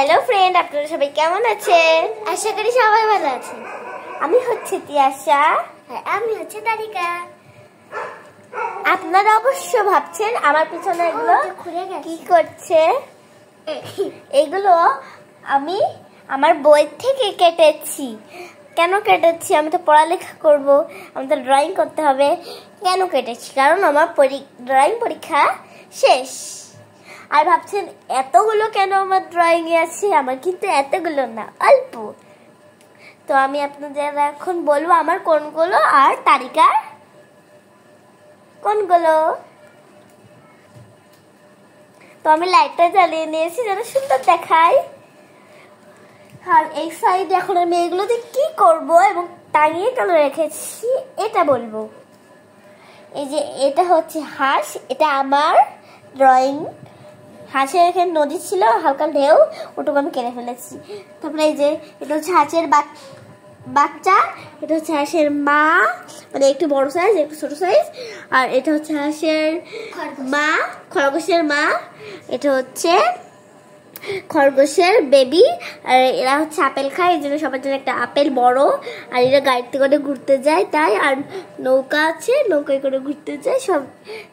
Hello friend, আপনারা সবাই কেমন আছেন? আশা করি সবাই ভালো আছেন। আমি হচ্ছে তিয়াশা, আর আমি হচ্ছে তারিকা। আপনারা অবশ্য ভাবছেন আমার পিছনে এগুলো কি করছে। এগুলো আমি আমার বই থেকে কেটেছি। কেন কেটেছি? আমি তো পড়ালেখা করব, আমি তো ড্রয়িং করতে হবে। কেন কেটেছি? কারণ আমার ড্রয়িং পরীক্ষা শেষ। আর ভাবছেন এতগুলো কেন আমার ড্রয়িং এ আছে? আমার কিন্তু এতগুলো না, অল্প। তো আমি আপনাদের এখন বলবো আমার কোনগুলো আর তারিকার কোনগুলো। তো আমি লাইটটা জ্বালিয়ে নিয়েছি যেন সুন্দর দেখায়। আর এই সাইডে এখন আমি এগুলোতে কি করব এবং টাঙিয়ে কেন রেখেছি এটা বলবো। এই যে এটা হচ্ছে হাঁস, এটা আমার ড্রয়িং। হাঁসের এখানে নদী ছিল, হালকা ঢেউ, ওটুকু আমি কেটে ফেলেছি। তারপরে এই যে এটা হচ্ছে হাঁসের বাচ্চা, এটা হচ্ছে হাঁসের মা, মানে একটু বড় সাইজ একটু ছোট সাইজ। আর এটা হচ্ছে হাঁসের মা, খরগোশের মা। এটা হচ্ছে খরগোশের বেবি। আর এরা হচ্ছে আপেল খায়, এই জন্য সবার জন্য একটা আপেল বড়। আর এরা গাড়িতে করে ঘুরতে যায় তাই। আর নৌকা আছে, নৌকায় করে ঘুরতে যায়,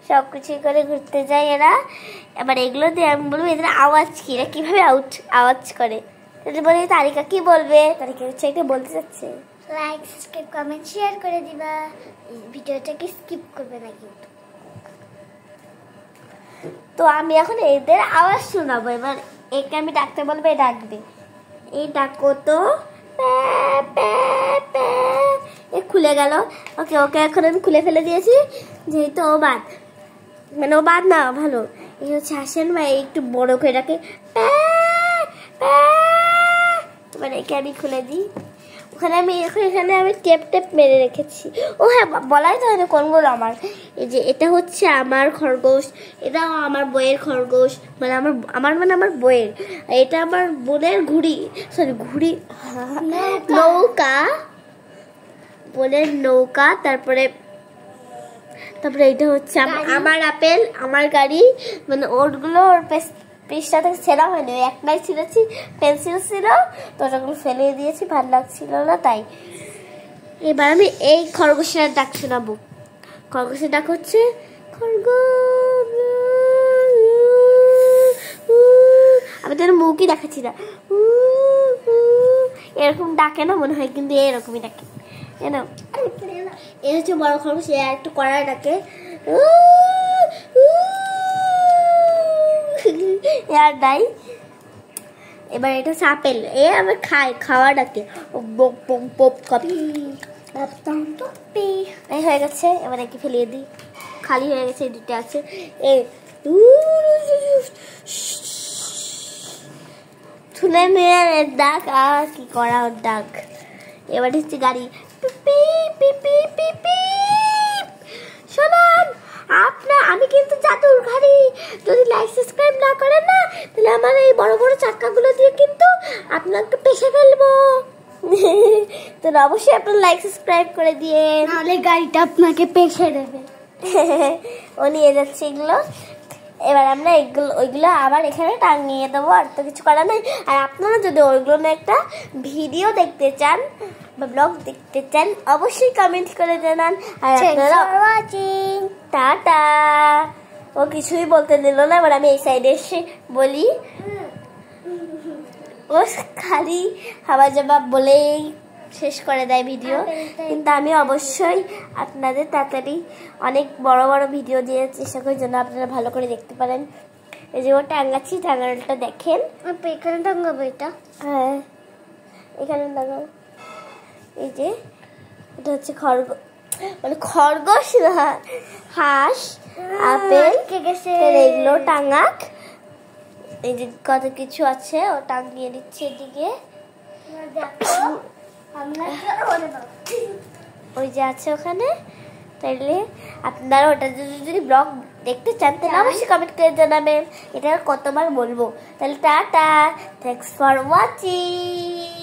সব কিছু করে ঘুরতে যায় এরা। এবার এগুলো দিয়ে আমি বলবো এদের আওয়াজ কি, এরা কিভাবে আওয়াজ করে। বলি তারিকা কি বলবে? তারিকা হচ্ছে একটা বলতে চাচ্ছে। লাইক, সাবস্ক্রাইব, কমেন্ট, শেয়ার করে দিবা। ভিডিওটাকে স্কিপ করবে না কিন্তু। তো আমি এখন এদের আওয়াজ শোনাবো। এবার একে আমি ডাকতে বলবো, এ ডাকবে। এই ডাকো তো, এ খুলে গেল। ওকে ওকে এখন আমি খুলে ফেলে দিয়েছি, যেহেতু ও বাদ, মানে ও বাদ না ভালো। এই হচ্ছে হাসেন ভাই, একটু বড় করে ডাকে। এবার একে আমি খুলে দিই। ওখানে আমি এখানে আমি টেপ মেরে রেখেছি। ও হ্যাঁ, বলাই তো হয়নি কোনগুলো আমার। এই যে এটা হচ্ছে আমার খরগোশ, এটাও আমার বইয়ের খরগোশ, মানে আমার বইয়ের। এটা আমার বোনের ঘুড়ি নৌকা, বোনের নৌকা। তারপরে এটা হচ্ছে আমার আপেল, আমার গাড়ি, মানে ওরগুলো ওর পৃষ্ঠা থেকে ছেঁড়া হয়নি, একটাই ছিঁড়েছি, পেন্সিল ছিল তো ওটাগুলো ফেলে দিয়েছি, ভালো লাগছিল না তাই। এবার আমি এই খরগোশের ডাক শোনাবো। খরগোশের ডাক হচ্ছে খরগোশ। আমি তো মুখই দেখাচ্ছি না, এরকম ডাকে না মনে হয়, কিন্তু এরকমই ডাকে। এ হচ্ছে বড় খরগোশ, একটু কড়া ডাকে। আর ডাই। এবার এটা আপেল, এ আমার খাওয়া ডাকে। এই হয়ে গেছে, এবার একে ফেলিয়ে দিই, খালি হয়ে গেছে, দুটো আছে। শুনে মেয়ের ডাক, আর কি করা ওর ডাক। এবার হচ্ছে গাড়ি। শোনান আমি কিন্তু জাদুর গাড়ি। যদি লাইক সাবস্ক্রাইব না করেন না, তাহলে আমার এই বড় বড় চাক্কাগুলো দিয়ে কিন্তু আপনাকে পেশে ফেলবো। তো অবশ্যই আপনার লাইক সাবস্ক্রাইব করে দিয়ে, নাহলে গাড়িটা আপনাকে পেশে দেবে। ও নিয়ে যাচ্ছে এগুলো। এবার আমরা ওইগুলো আবার এখানে টাঙিয়ে দেবো, আর তো কিছু করার নেই। আর আপনারা যদি ওইগুলো না একটা ভিডিও দেখতে চান বা ব্লগ দেখতে চান, অবশ্যই কমেন্ট করে জানান। আর আপনারা টাটা। ও কিছুই বলতে দিল না, এবার আমি এই সাইডে এসে বলি। ও খালি হাওয়া জবাব বলেই শেষ করে দেয় ভিডিও। কিন্তু আমি অবশ্যই আপনাদের তাড়াতাড়ি অনেক বড় বড় ভিডিও দিয়ে চেষ্টা করার জন্য আপনারা ভালো করে দেখতে পারেন। এই যে ও টাঙ্গাচ্ছি, টাঙ্গানোটা দেখেন। এখানে টাঙ্গাবো এটা? হ্যাঁ, এখানে টাঙ্গাবো। এই যে এটা হচ্ছে খরগোশ না, হাঁস, আপেল, এগুলো টাঙ্গাক। এই যে কত কিছু আছে, ও টাঙ্গিয়ে দিচ্ছে এদিকে। ওই যে আছে ওখানে। তাইলে আপনারা ওটা যদি ব্লগ দেখতে চান তাহলে অবশ্যই কমেন্ট করে জানাবেন। এটা কতবার বলবো। তাহলে টাটা, থ্যাঙ্কস ফর ওয়াচিং।